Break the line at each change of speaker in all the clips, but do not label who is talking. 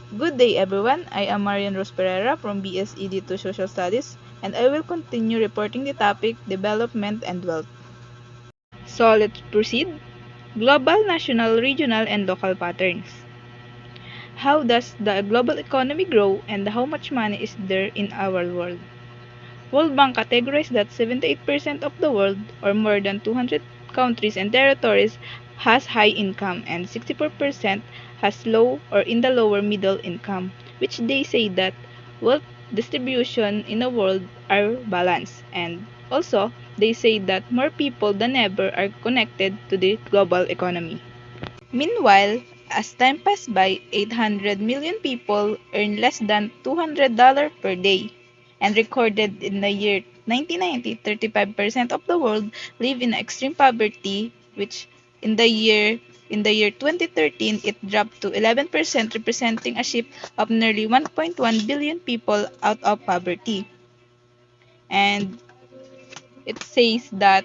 Good day everyone, I am Marianne Ferrera from BSED to Social Studies and I will continue reporting the topic Development and Wealth. So let's proceed. Global, national, regional, and local patterns. How does the global economy grow and how much money is there in our world? World Bank categorized that 78% of the world, or more than 200 countries and territories, has high income and 64% has low or in the lower middle income, which they say that wealth distribution in the world are balanced, and also they say that more people than ever are connected to the global economy. Meanwhile, as time passed by, 800 million people earn less than $200 per day, and recorded in the year 1990, 35% of the world live in extreme poverty, which in the year 2013 it dropped to 11%, representing a shift of nearly 1.1 billion people out of poverty. And it says that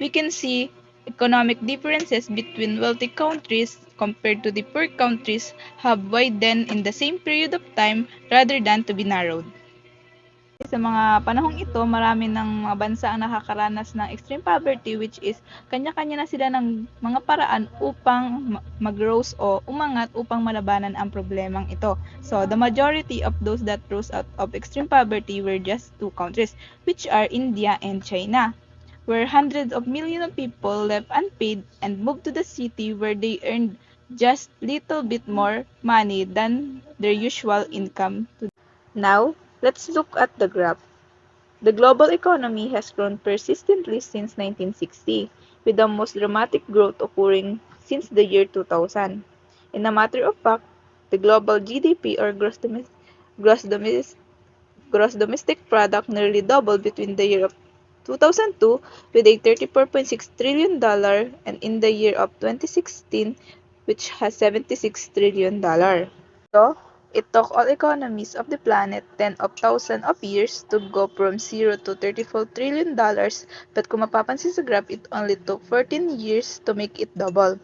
we can see economic differences between wealthy countries compared to the poor countries have widened in the same period of time rather than to be narrowed. Sa mga panahong ito, marami ng mga bansa ang nakakaranas ng extreme poverty, which is kanya-kanya na sila ng mga paraan upang mag-rose o umangat upang malabanan ang problemang ito. So, the majority of those that rose out of extreme poverty were just two countries, which are India and China, where hundreds of millions of people left unpaid and moved to the city where they earned just little bit more money than their usual income. Now, let's look at the graph. The global economy has grown persistently since 1960, with the most dramatic growth occurring since the year 2000. In a matter of fact, the global GDP or gross domes- gross domestic product nearly doubled between the year of 2002 with a $34.6 trillion and in the year of 2016 which has $76 trillion. So, it took all economies of the planet 10 of thousands of years to go from 0 to $34 trillion, but kung mapapansin sa graph, it only took 14 years to make it double.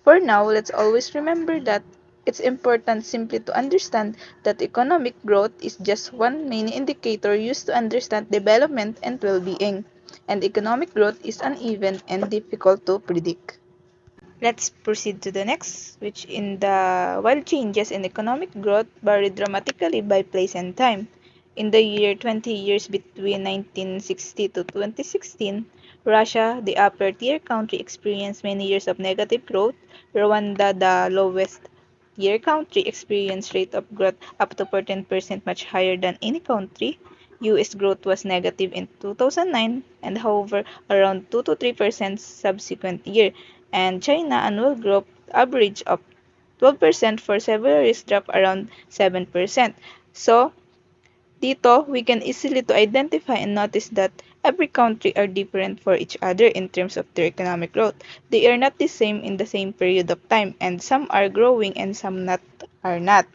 For now, let's always remember that it's important simply to understand that economic growth is just one main indicator used to understand development and well-being, and economic growth is uneven and difficult to predict. Let's proceed to the next, which in the while changes in economic growth vary dramatically by place and time. In the year 20 years between 1960 to 2016, Russia, the upper tier country, experienced many years of negative growth. Rwanda, the lowest tier country, experienced rate of growth up to 14%, much higher than any country. US growth was negative in 2009 and hover around 2 to 3% subsequent year, and China annual growth average of 12% for several years dropped around 7%. So, dito, we can easily to identify and notice that every country are different for each other in terms of their economic growth. They are not the same in the same period of time, and some are growing and some are not.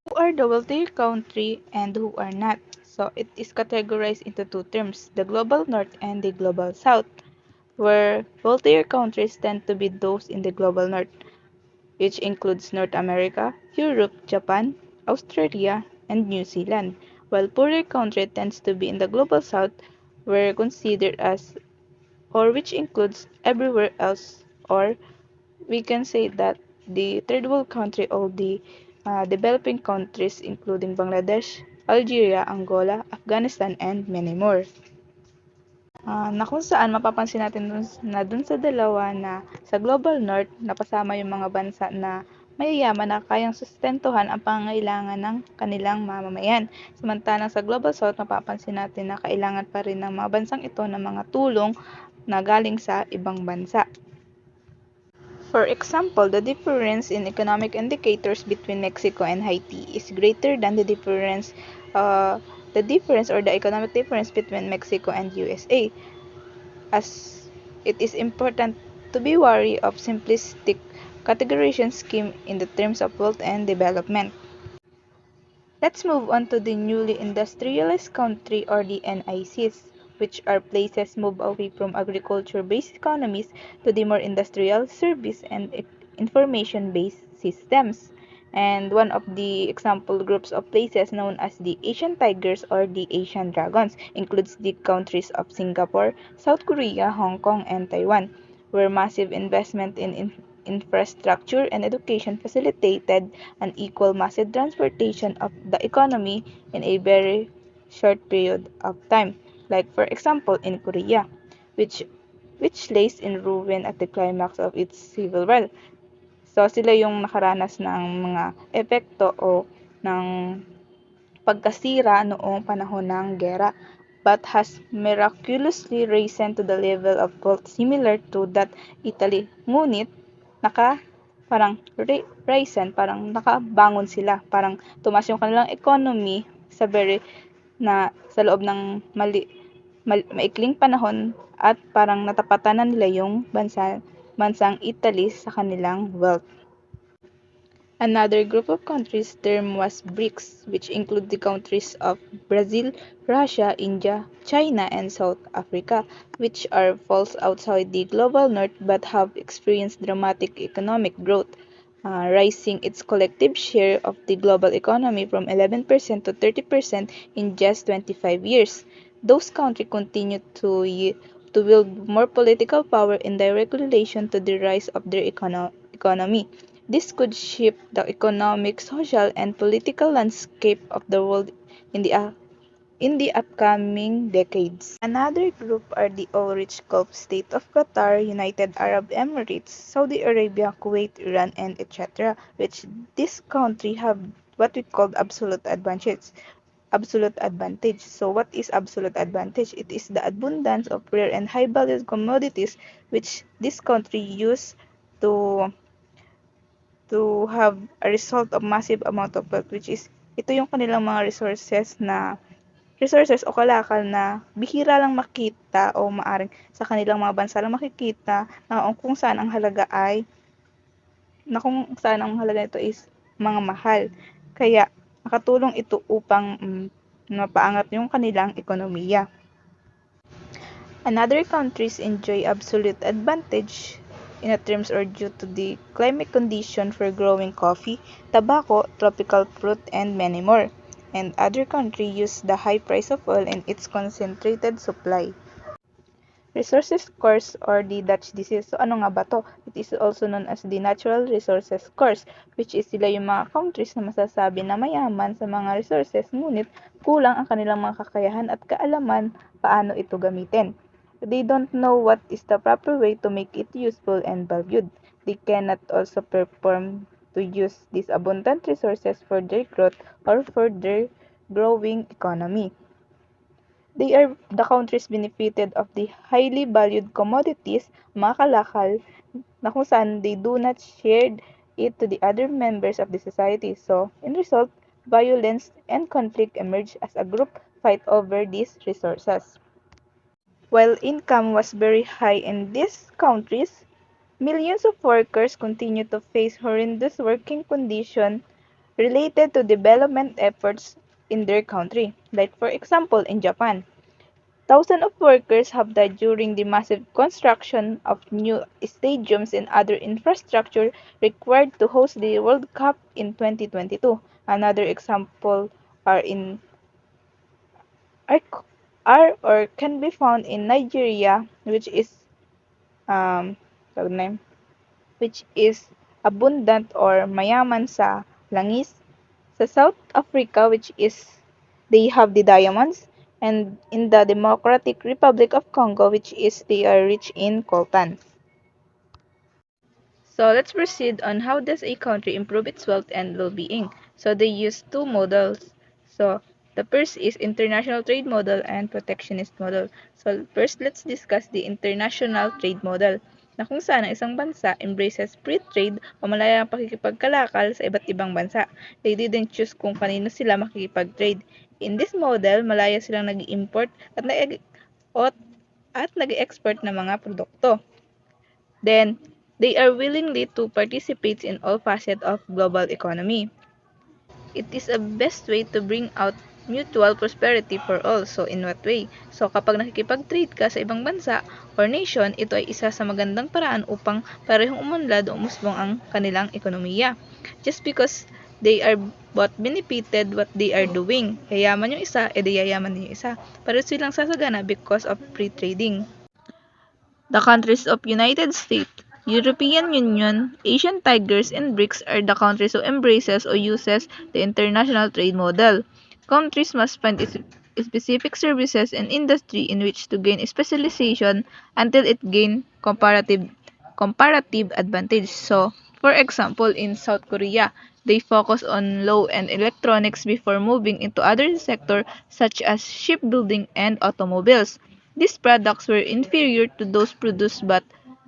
Who are the wealthier country and who are not? So it is categorized into two terms, the global north and the global south, where wealthier countries tend to be those in the global north, which includes North America, Europe, Japan, Australia, and New Zealand, while poorer country tends to be in the global south, where considered as or which includes everywhere else, or we can say that the third world country or the developing countries including Bangladesh, Algeria, Angola, Afghanistan, and many more. Na kung saan mapapansin natin dun sa dalawa na sa Global North napasama yung mga bansa na mayayaman na kayang sustentuhan ang pangangailangan ng kanilang mamamayan. Samantalang sa Global South mapapansin natin na kailangan pa rin ng mga bansang ito ng mga tulong na galing sa ibang bansa. For example, the difference in economic indicators between Mexico and Haiti is greater than uh, the difference or the economic difference between Mexico and USA, as it is important to be wary of simplistic categorization scheme in the terms of wealth and development. Let's move on to the newly industrialized country or the NICs, which are places moved away from agriculture-based economies to the more industrial service and information-based systems. And one of the example groups of places known as the Asian Tigers or the Asian Dragons includes the countries of Singapore, South Korea, Hong Kong, and Taiwan, where massive investment in infrastructure and education facilitated an equal massive transportation of the economy in a very short period of time. Like for example in Korea, which which lays in ruin at the climax of its civil war. So sila yung nakaranas ng mga epekto o ng pagkasira noong panahon ng giyera, but has miraculously risen to the level of wealth similar to that Italy. Ngunit parang risen, parang nakabangon sila, parang tumaas yung kanilang economy sa sa loob ng maikling panahon at parang natapatan na nila yung bansang Italy sa kanilang wealth. Another group of countries termed was BRICS, which include the countries of Brazil, Russia, India, China, and South Africa, which falls outside the global north but have experienced dramatic economic growth, rising its collective share of the global economy from 11% to 30% in just 25 years. Those countries continue to wield more political power in direct relation to the rise of their economy. This could shape the economic, social, and political landscape of the world in the upcoming decades. Another group are the oil-rich Gulf states of Qatar, United Arab Emirates, Saudi Arabia, Kuwait, Iran, and etc., which this country have what we call absolute advantage. Absolute advantage. So what is absolute advantage? It is the abundance of rare and high-value commodities which this country use to have a result of massive amount of wealth, which is ito yung kanilang mga resources o kalakal na bihira lang makita o maaring sa kanilang mga bansa lang makikita na kung saan ang halaga nito is mga mahal. Kaya nakatulong ito upang mapaangat yung kanilang ekonomiya. Another countries enjoy absolute advantage in a terms or due to the climate condition for growing coffee, tobacco, tropical fruit, and many more. And other countries use the high price of oil and its concentrated supply. Resources course or the Dutch disease. So ano nga ba to? It is also known as the natural resources course, which is sila yung mga countries na masasabi na mayaman sa mga resources ngunit kulang ang kanilang mga kakayahan at kaalaman paano ito gamitin. They don't know what is the proper way to make it useful and valued. They cannot also perform to use these abundant resources for their growth or for their growing economy. They are the countries benefited of the highly valued commodities, mga kalakal, na kung saan they do not share it to the other members of the society. So, in result, violence and conflict emerge as a group fight over these resources. While income was very high in these countries, millions of workers continue to face horrendous working conditions related to development efforts in their country. Like for example, in Japan, thousands of workers have died during the massive construction of new stadiums and other infrastructure required to host the World Cup in 2022. Another example are in are, or can be found in Nigeria, um tawag na yun, which is abundant or mayaman sa langis. Sa South Africa, which is they have the diamonds, and in the Democratic Republic of Congo, which is they are rich in coltan. So let's proceed on how does a country improve its wealth and well-being. So they use two models. So the first is international trade model and protectionist model. So first, let's discuss the international trade model na kung saan ang isang bansa embraces free trade o malayang pakikipagkalakal sa iba't ibang bansa. They didn't choose kung kanino sila makikipag-trade. In this model, malaya silang nag-import at nag-export ng mga produkto. Then, they are willingly to participate in all facets of global economy. It is a best way to bring out mutual prosperity for all. So, in what way? So, kapag nakikipag-trade ka sa ibang bansa or nation, ito ay isa sa magandang paraan upang parehong umunlad o umusbong ang kanilang ekonomiya. Just because They are both benefited what they are doing. Yayaman yung isa, edi yayaman din yung isa. Pero silang sasagana because of free trading. The countries of United States, European Union, Asian Tigers, and BRICS are the countries who embraces or uses the international trade model. Countries must find specific services and industry in which to gain specialization until it gain comparative advantage. So, for example, in South Korea, they focus on low-end electronics before moving into other sectors such as shipbuilding and automobiles. These products were inferior to those produced, but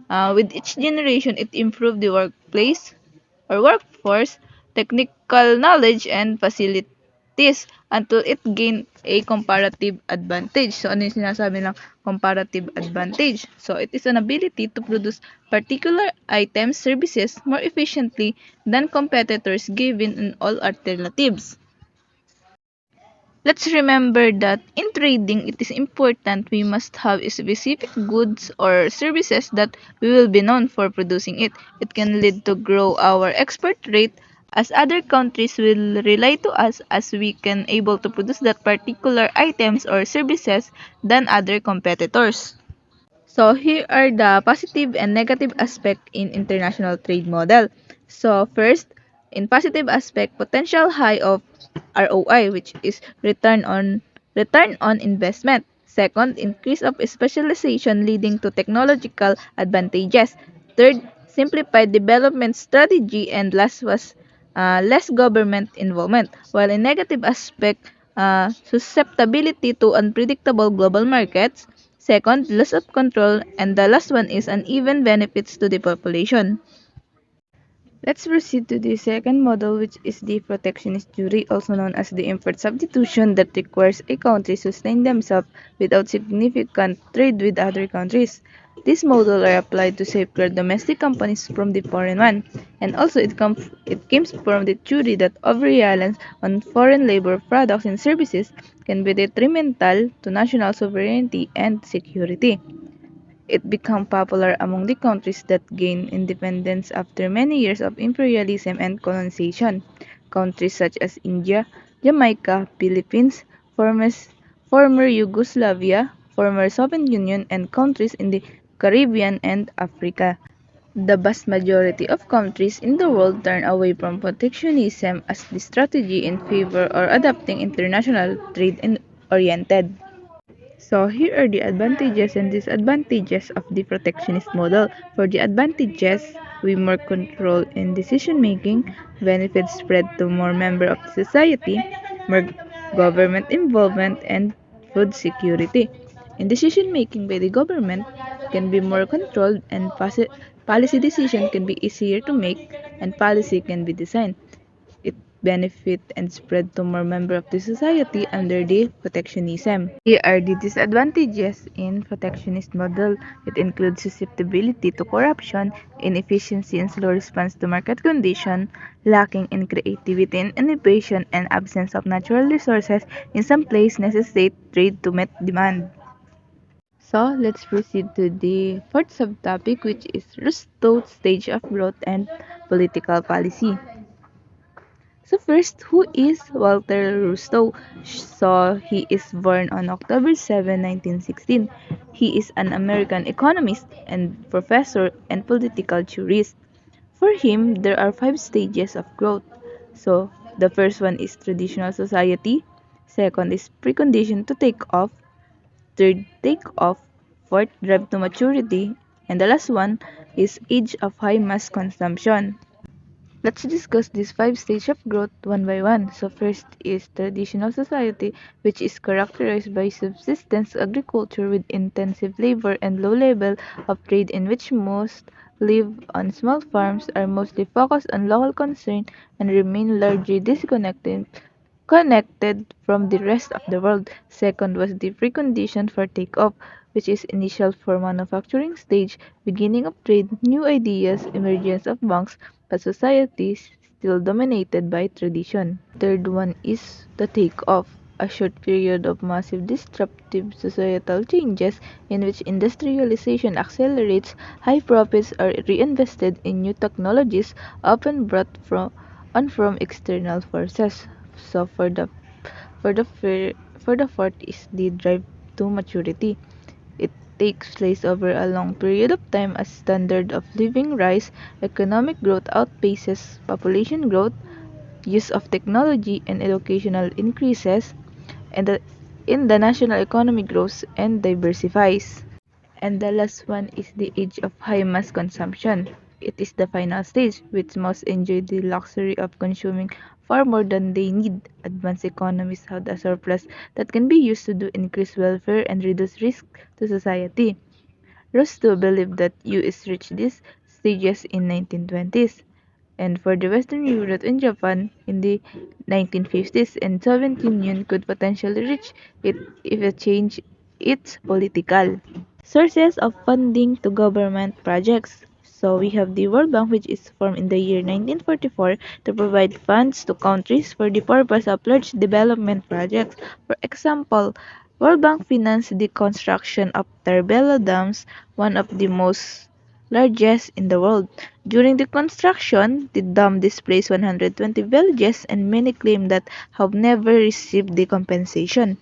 with each generation, it improved the workplace or workforce, technical knowledge, and facilities until it gained a comparative advantage. So, ano yung sinasabi ng comparative advantage? So, it is an ability to produce particular items, services more efficiently than competitors given in all alternatives. Let's remember that in trading, it is important we must have specific goods or services that we will be known for producing it. It can lead to grow our export rate as other countries will rely to us as we can able to produce that particular items or services than other competitors. So here are the positive and negative aspect in international trade model. So first, in positive aspect, potential high of ROI, which is return on investment. Second, increase of specialization leading to technological advantages. Third, simplified development strategy, and last was less government involvement. While in negative aspect, susceptibility to unpredictable global markets. Second, loss of control, and the last one is uneven benefits to the population. Let's proceed to the second model, which is the protectionist jury, also known as the import substitution, that requires a country to sustain themselves without significant trade with other countries. This model are applied to safeguard domestic companies from the foreign one, and also it comes from the theory that over-reliance on foreign labor products and services can be detrimental to national sovereignty and security. It became popular among the countries that gained independence after many years of imperialism and colonization. Countries such as India, Jamaica, Philippines, former, former Yugoslavia, former Soviet Union, and countries in the Caribbean and Africa. The vast majority of countries in the world turn away from protectionism as the strategy in favor of adopting international trade oriented. So here are the advantages and disadvantages of the protectionist model. For the advantages, we more control in decision making, benefits spread to more members of society, more government involvement, and food security. In decision making by the government can be more controlled, and policy decision can be easier to make, and policy can be designed. It benefit and spread to more members of the society under the protectionism. Here are the disadvantages in protectionist model. It includes susceptibility to corruption, inefficiency and slow response to market condition, lacking in creativity and innovation, and absence of natural resources in some places necessitate trade to meet demand. So let's proceed to the fourth subtopic, which is Roosevelt's stage of growth and political policy. So first, who is Walter Rostow? So he is born on October 7, 1916. He is an American economist and professor and political theorist. For him, there are five stages of growth. So the first one is traditional society. Second is precondition to take off. Third, take off. Fourth, drive to maturity. And the last one is age of high mass consumption. Let's discuss these five stages of growth one by one. So first is traditional society, which is characterized by subsistence agriculture with intensive labor and low level of trade, in which most live on small farms, are mostly focused on local concern, and remain largely disconnected from the rest of the world. Second was the precondition for takeoff, which is initial for manufacturing stage, beginning of trade, new ideas, emergence of banks, but societies still dominated by tradition. Third one is the takeoff, a short period of massive disruptive societal changes in which industrialization accelerates, high profits are reinvested in new technologies, often brought from and from external forces. So for the fir- for the fourth is the drive to maturity. It takes place over a long period of time as standard of living rise, economic growth outpaces population growth, use of technology and educational increases, and the national economy grows and diversifies. And the last one is the age of high mass consumption. It is the final stage, which most enjoy the luxury of consuming far more than they need. Advanced economies have a surplus that can be used to do increase welfare and reduce risk to society. Rostow believed that US reached these stages in 1920s, and for the Western Europe and Japan in the 1950s, and Soviet Union could potentially reach it if it changed its political. Sources of funding to government projects. So we have the World Bank, which is formed in the year 1944 to provide funds to countries for the purpose of large development projects. For example, World Bank financed the construction of Tarbelo dams, one of the most largest in the world. During the construction, the dam displaced 120 villages, and many claim that have never received the compensation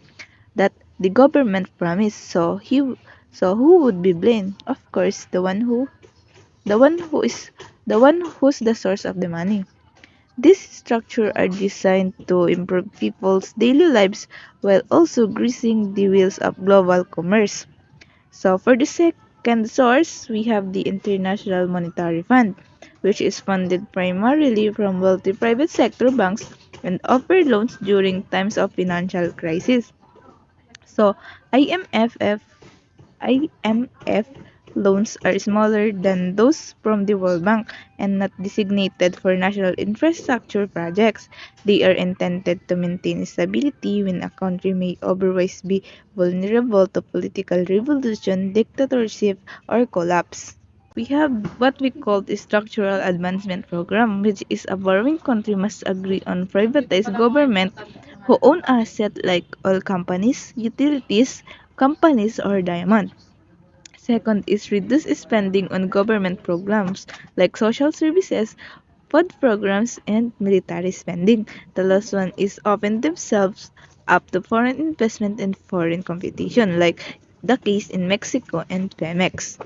that the government promised. So who would be blamed? Of course, the one who's the source of the money. These structures are designed to improve people's daily lives while also greasing the wheels of global commerce. So for the second source, we have the International Monetary Fund, which is funded primarily from wealthy private sector banks and offer loans during times of financial crisis. So IMF IMF loans are smaller than those from the World Bank and not designated for national infrastructure projects. They are intended to maintain stability when a country may otherwise be vulnerable to political revolution, dictatorship, or collapse. We have what we call the structural advancement program, which is a borrowing country must agree on privatized government who own assets like oil companies, utilities, companies, or diamond. Second is reduce spending on government programs like social services, food programs, and military spending. The last one is open themselves up to foreign investment and foreign competition, like the case in Mexico and Pemex.